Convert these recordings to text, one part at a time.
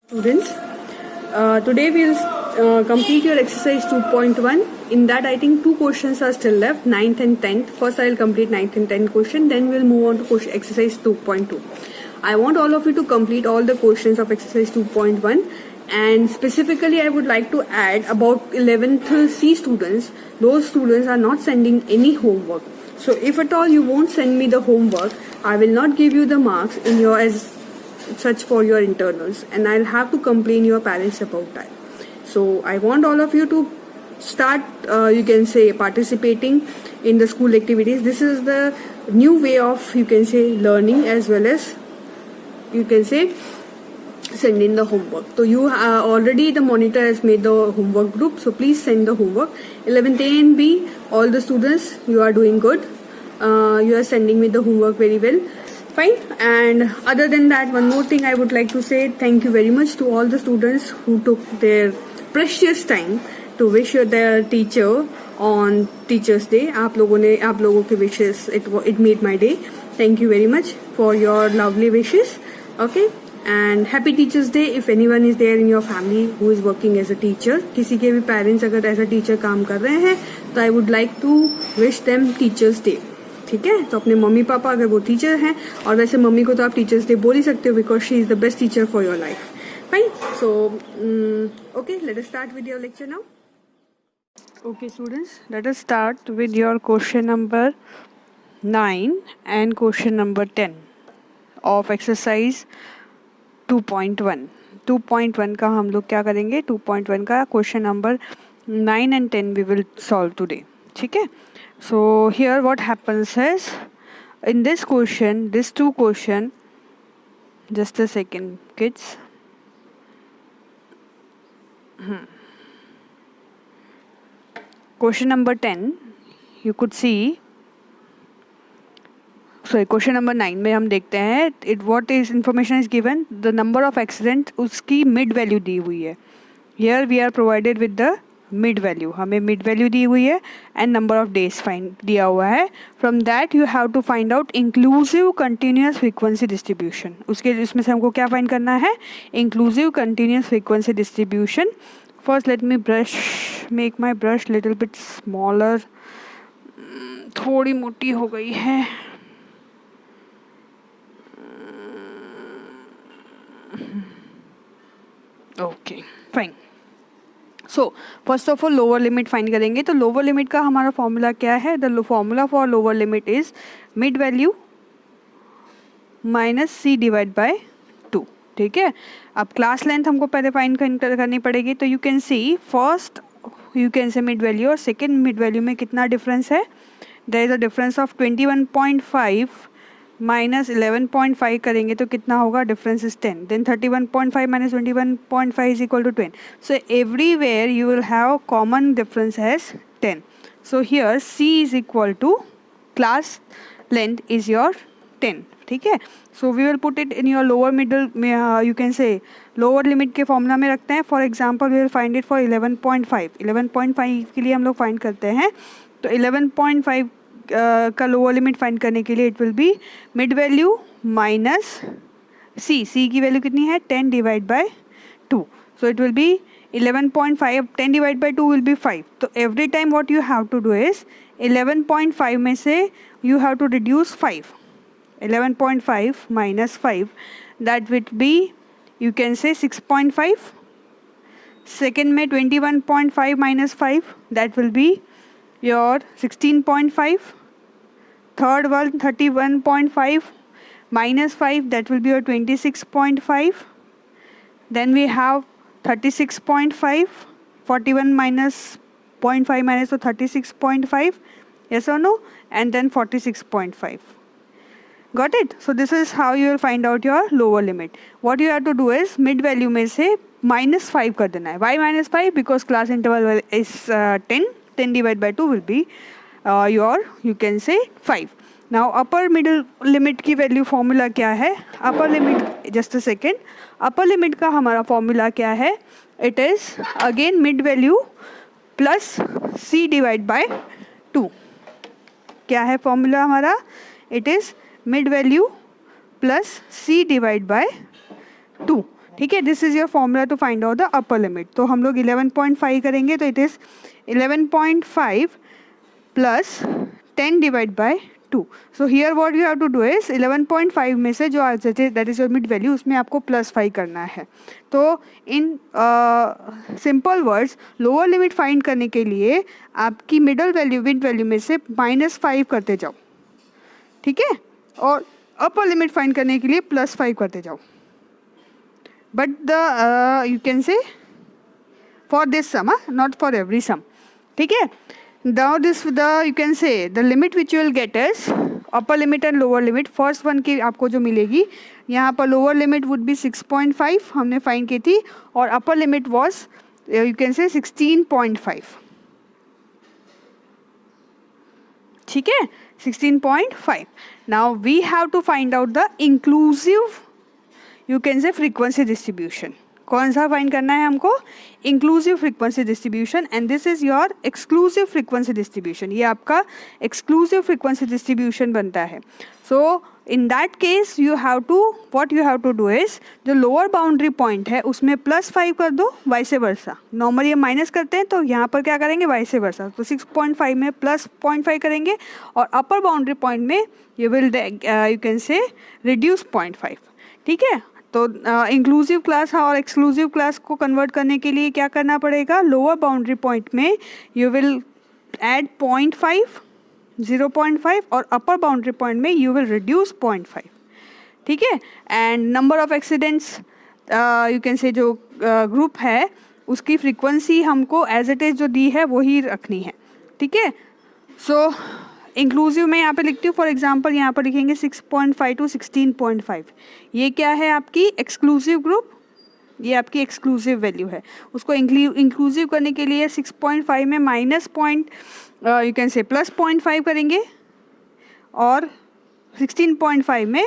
Students, today we'll complete your exercise 2.1. In that, I think two questions are still left, 9th and 10th. First, I'll complete 9th and 10th question, then we'll move on to question, exercise 2.2. I want all of you to complete all the questions of exercise 2.1, and specifically I would like to add about 11th C students. Those students are not sending any homework. So if at all you won't send me the homework, I will not give you the marks in your as such for your internals, and I'll have to complain your parents about that. So I want all of you to start you can say participating in the school activities. This is the new way of you can say learning, as well as you can say send in the homework. So you already the monitor has made the homework group, so please send the homework. 11th A and B, all the students, you are doing good. You are sending me the homework very well. Fine. And other than that, one more thing I would like to say, thank you very much to all the students who took their precious time to wish their teacher on Teachers Day. आप लोगों के wishes, it made my day. Thank you very much for your lovely wishes. Okay. And happy Teachers Day. If anyone is there in your family who is working as a teacher, किसी के भी parents अगर as a teacher काम कर रहे हैं, तो I would like to wish them Teachers Day. ठीक है, तो अपने मम्मी पापा अगर वो टीचर हैं, और वैसे मम्मी को तो आप टीचर्स डे बोल ही सकते हो because she is the best teacher for your life. Fine. So okay, let us start with your lecture now. Okay students, let us start with your question number 9 and question number 10 of exercise 2.1. 2.1 का हम लोग क्या करेंगे, 2.1 का question number 9 and 10 we will solve today. ठीक है. So here what happens is, in this question, this two question, just a second kids. Question number 10, you could see, sorry, question number 9 में हम देखते हैं what is information is given, the number of accident उसकी mid value दी हुई है. Here we are provided with the mid value, हमें mid value दी हुई है and number of days find दिया हुआ है. From that you have to find out inclusive continuous frequency distribution. उसमें से हमको क्या फाइंड करना है, inclusive continuous frequency distribution. First let me make my brush little bit smaller. थोड़ी मोटी हो गई है. Okay fine. So first of all lower limit find करेंगे. तो लोअर लिमिट का हमारा फॉर्मूला क्या है, the formula for lower limit is mid value minus C divide by 2. ठीक है. अब क्लास लेंथ हमको पहले फाइंड करनी पड़ेगी. तो you can see first you can say mid value और सेकेंड मिड वैल्यू में कितना डिफरेंस है. There is a difference of 21.5 minus 11.5 करेंगे तो कितना होगा, difference is 10. Then 31.5 minus 21.5 is equal to 10. So everywhere you will have common difference as 10. So here C is equal to class length is your 10. ठीक है. So we will put it in your lower middle में, you can say lower limit के formula में रखते हैं. For example we will find it for 11.5. 11.5 के लिए हम लोग फाइंड करते हैं. तो 11.5 का लोअर लिमिट फाइंड करने के लिए it will be mid value minus C की वैल्यू कितनी है, 10 divide by 2. So it will be 11.5. 10 divide by 2 will be 5. तो every time what you have to do is 11.5 में से you have to reduce 5. 11.5 minus 5 that will be you can say 6.5. Second में 21.5 minus 5 that will be your 16.5. third one 31.5 minus 5 that will be your 26.5. then we have 36.5. 41 minus 0.5 minus so 36.5. yes or no? And then 46.5. got it? So this is how you will find out your lower limit. what you have to do is mid value में से minus 5 कर देना है. why minus 5? because class interval is 10. 10 divided by 2 will be your you can say 5. now upper middle limit की value formula क्या है, upper limit, just a second, upper limit का हमारा फॉर्मूला क्या है, it is again mid value plus C divide by 2. क्या है formula हमारा, it is mid value plus C divide by 2. ठीक है, this is your formula to find out the upper limit. तो हम लोग 11.5 करेंगे, तो it is 11.5 plus 10 divide by 2. So here what you have to do is 11.5 में से जो that is your mid value, उसमें आपको प्लस 5 करना है. तो in simple words, lower limit find करने के लिए आपकी मिडल वैल्यू मिड वैल्यू में से -5 करते जाओ, ठीक है, और अपर लिमिट फाइंड करने के लिए +5 करते जाओ. But the you can say for this sum, not for every sum, ठीक है. Now this you can say the limit which you will get is upper limit and lower limit. First one की आपको जो मिलेगी यहाँ पर lower limit would be 6.5 हमने find की थी, और upper limit was you can say 16.5. ठीक है, 16.5. Now we have to find out the inclusive you can say frequency distribution. कौन सा फाइंड करना है हमको? Inclusive frequency distribution, and this is your exclusive frequency distribution. ये आपका एक्सक्लूसिव फ्रीक्वेंसी डिस्ट्रीब्यूशन बनता है. So in that case you have to what you have to do is जो लोअर बाउंड्री पॉइंट है उसमें +5 कर दो, वाइसे वर्सा. नॉर्मली हम माइनस करते हैं, तो यहाँ पर क्या करेंगे, वाइसे वर्सा. तो 6.5 में +0.5 करेंगे, और अपर बाउंड्री पॉइंट में यू विल यू कैन से रिड्यूस 0.5. ठीक है, तो इंक्लूसिव क्लास और एक्सक्लूसिव क्लास को कन्वर्ट करने के लिए क्या करना पड़ेगा, लोअर बाउंड्री पॉइंट में यू विल ऐड 0.5, 0.5, और अपर बाउंड्री पॉइंट में यू विल रिड्यूस 0.5. ठीक है, and number of accidents you can से जो ग्रुप है उसकी फ्रीक्वेंसी हमको एज इट इज़ जो दी है वही रखनी है. ठीक है, सो इंक्लूसिव में यहाँ पे लिखती हूँ, फॉर एग्जांपल यहाँ पर लिखेंगे 6.5 to 16.5. ये क्या है, आपकी एक्सक्लूसिव ग्रुप, ये आपकी एक्सक्लूसिव वैल्यू है. उसको इंक्लूसिव करने के लिए 6.5 में माइनस पॉइंट यू कैन से +0.5 करेंगे, और 16.5 में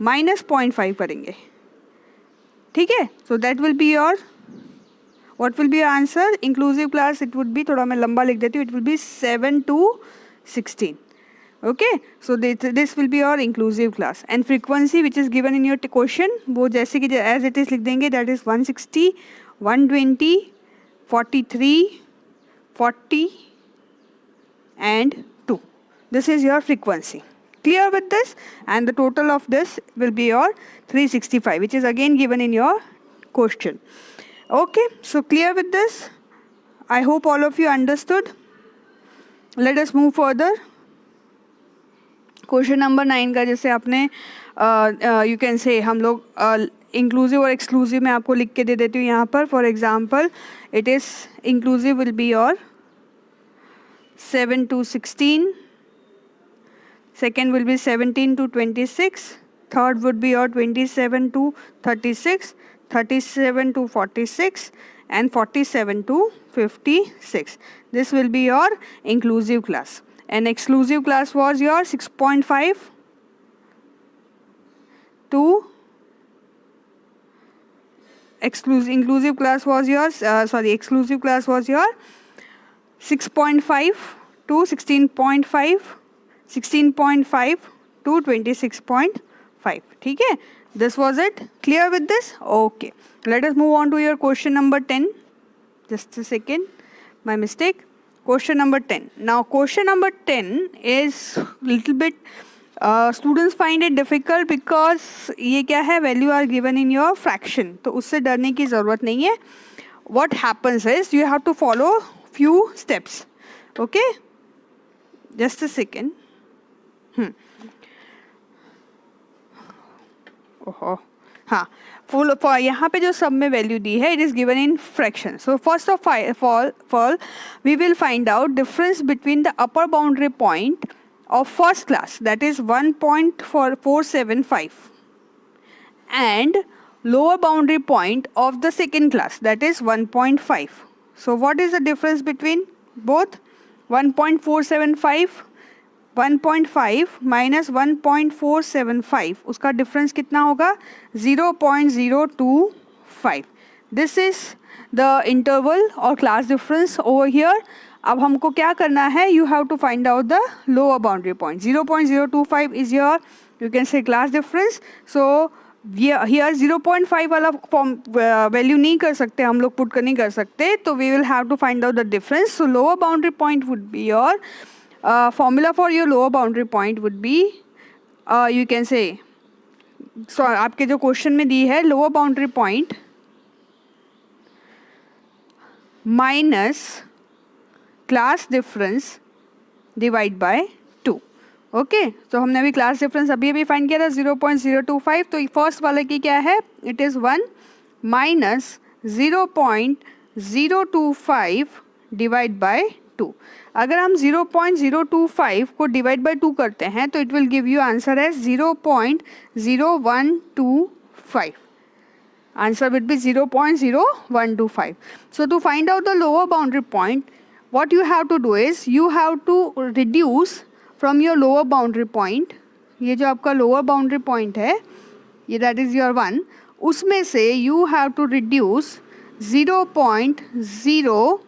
-0.5 करेंगे. ठीक है, सो that will be your what will be your answer. Inclusive class it would be, थोड़ा मैं लंबा लिख देती हूँ, it will B 7 to 16. Okay, so this will be your inclusive class, and frequency which is given in your question वो जैसे कि as it is लिख देंगे, that is 160, 120, 43, 40 and 2. This is your frequency. Clear with this? And the total of this will be your 365, which is again given in your question. Okay, so clear with this? I hope all of you understood. Let us move further. Question number 9 का जैसे आपने you can से हम लोग inclusive और exclusive में आपको लिख के दे देती हूँ यहाँ पर. For example it is inclusive will be your 7 to 16, second will be 17 to 26, third would be your 27 to 36, 37 to 46, and 47 to 56. This will be your inclusive class. And exclusive class was your 6.5 to inclusive class was your exclusive class was your 6.5 to 16.5, 16.5 to 26.5. ठीक है, this was it. Clear with this? Okay, let us move on to your question number 10. Just a second, my mistake. Question number 10. Now question number 10 is little bit students find it difficult because ये क्या है, value are given in your fraction. तो उससे डरने की ज़रूरत नहीं है. What happens is you have to follow few steps. Okay? Just a second. ओहो हाँ, फुल यहाँ पे जो सब में वैल्यू दी है it is given in fraction. So first of all we will find out difference between the upper boundary point of first class that is 1.475 and lower boundary point of the second class that is 1.5. So what is the difference between both? 1.475 1.5 minus 1.475 उसका difference कितना होगा? 0.025. This is the interval और class difference over here. अब हमको क्या करना है? You have to find out the lower boundary point. 0.025 is your you can say class difference. So here 0.5 वाला फॉर्म वैल्यू नहीं कर सकते हम लोग, पुट नहीं कर सकते, तो we will have to find out the difference. So lower boundary point would be your formula for your lower boundary point would be, you can say, so आपके जो क्वेश्चन में दी है lower boundary point minus class difference divide by 2. Okay, तो हमने अभी class difference अभी find किया था 0.025. तो फर्स्ट वाले की क्या है, it is 1 minus 0.025 divide by 2. अगर हम 0.025 को डिवाइड बाय 2 करते हैं तो it will give you answer as 0.0125. Answer would be 0.0125. So to find out the lower boundary point, what you have to do is you have to reduce from your lower boundary point. ये जो आपका lower boundary point है, ये that is your 1, उसमें से you have to reduce 0.0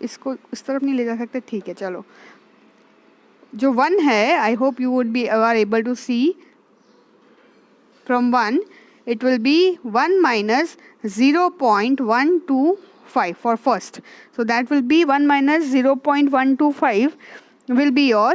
इसको इस तरफ नहीं ले जा सकते, ठीक है चलो. जो 1 है, I hope you would be are able to see from 1, it will be 1 minus 0.125 for first. So that will be 1 minus 0.125 will be your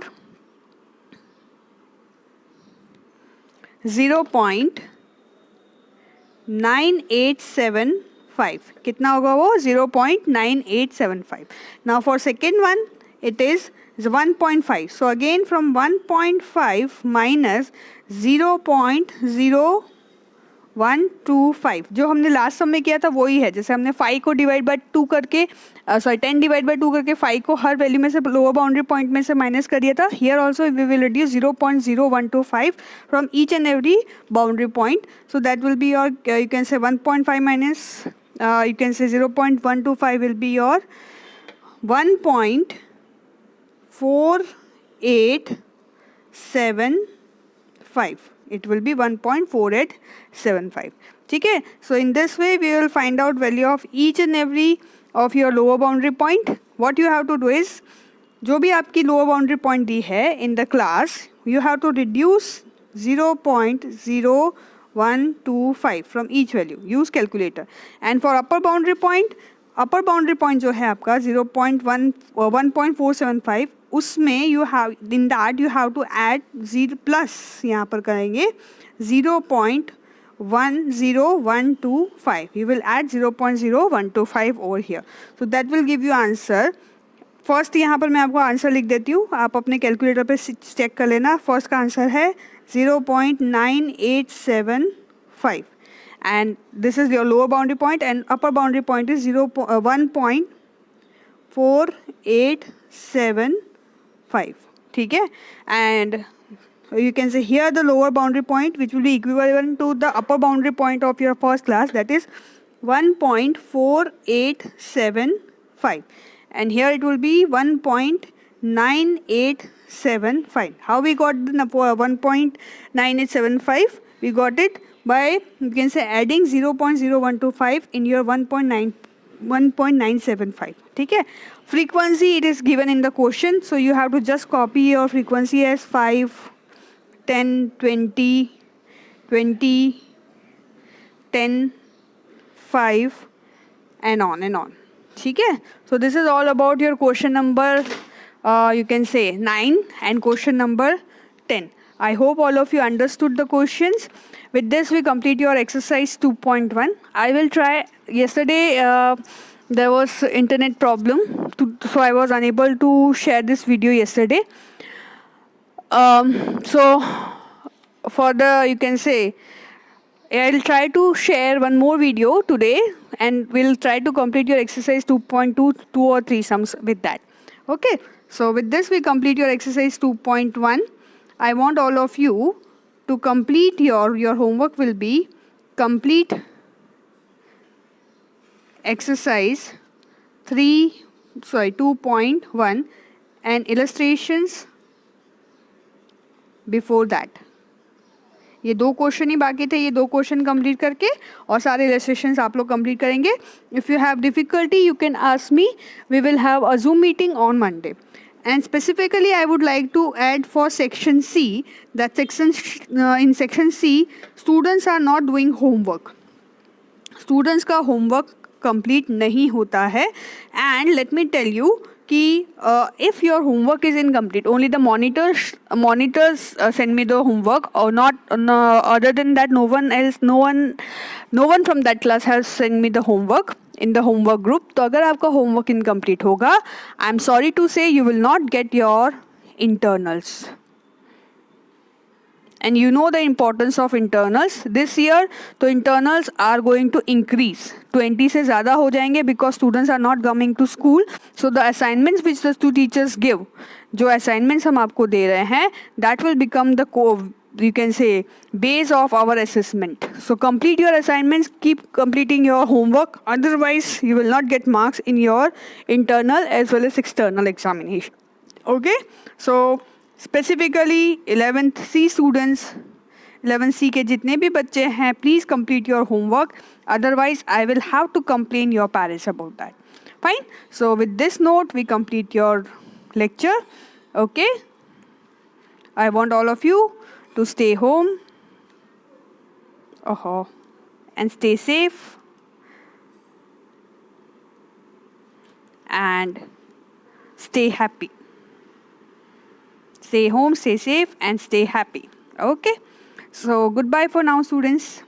0.9875. कितना होगा वो, 0.9875. Now for second one it is 1.5. So again from 1.5 minus 0.0125 जो हमने last सम में किया था वही है. जैसे हमने 5 को डिवाइड बाय 2 करके 10 डिवाइड बाय 2 करके 5 को हर वैल्यू में से लोअर बाउंड्री पॉइंट में से माइनस कर दिया था. Here also we will reduce 0.0125 from each and every boundary point. So that will be your, you can say 1.5 minus, you can say 0.125 will be your 1.4875. It will be 1.4875. ठीक है. So in this way we will find out value of each and every of your lower boundary point. What you have to do is, जो भी आपकी lower boundary point दी है in the class, you have to reduce 0.0125 from each value. Use calculator. And for upper boundary point जो है आपका 1.475, उसमें you have, in that you have to add 0 plus, यहाँ पर करेंगे 0.10125. You will add 0.0125 over here. So that will give you answer. First यहाँ पर मैं आपको आंसर लिख देती हूँ, आप अपने कैलकुलेटर पे चेक कर लेना. फर्स्ट का आंसर है 0.9875 and this is your lower boundary point and upper boundary point is 1.4875. ठीक है. And you can say here the lower boundary point which will be equivalent to the upper boundary point of your first class, that is 1.4875, and here it will be 1.9875. How we got the 1.9875? We got it by, you can say, adding 0.0125 in your 1.975. ठीक है. Frequency it is given in the question, so you have to just copy your frequency as 5, 10, 20, 20, 10, 5 and on and on. ठीक है. So this is all about your question number, you can say 9 and question number 10. I hope all of you understood the questions. With this we complete your exercise 2.1. I will try. Yesterday there was internet problem, so I was unable to share this video yesterday. So for the, you can say, I'll try to share one more video today and we'll try to complete your exercise 2.2, 2 or 3 sums with that. Okay. So with this we complete your exercise 2.1. I want all of you to complete your homework will be complete exercise 2.1 and illustrations before that. ये 2 question ही बाकी थे, ये 2 question complete करके और सारे illustrations आप लोग complete करेंगे. If you have difficulty you can ask me, we will have a Zoom meeting on Monday. And specifically, I would like to add for section C that in section C, students are not doing homework. Students का homework complete नहीं होता है. And let me tell you कि if your homework is incomplete, only the monitors send me the homework, or not. Other than that, no one from that class has sent me the homework in the homework group. तो अगर आपका homework incomplete होगा, I'm sorry to say you will not get your internals. And you know the importance of internals. This year, तो internals are going to increase. 20 से ज़्यादा हो जाएंगे because students are not coming to school. So the assignments which the two teachers give, जो assignments हम आपको दे रहे हैं, that will become the you can say base of our assessment. So complete your assignments, keep completing your homework. Otherwise, you will not get marks in your internal as well as external examination. Okay? So specifically 11th C students, 11th C के जितने भी बच्चे हैं, please complete your homework. Otherwise, I will have to complain your parents about that. Fine. So with this note, we complete your lecture. Okay. I want all of you to stay home. And stay safe. And stay happy. Stay home, stay safe, and stay happy. Okay. So goodbye for now, students.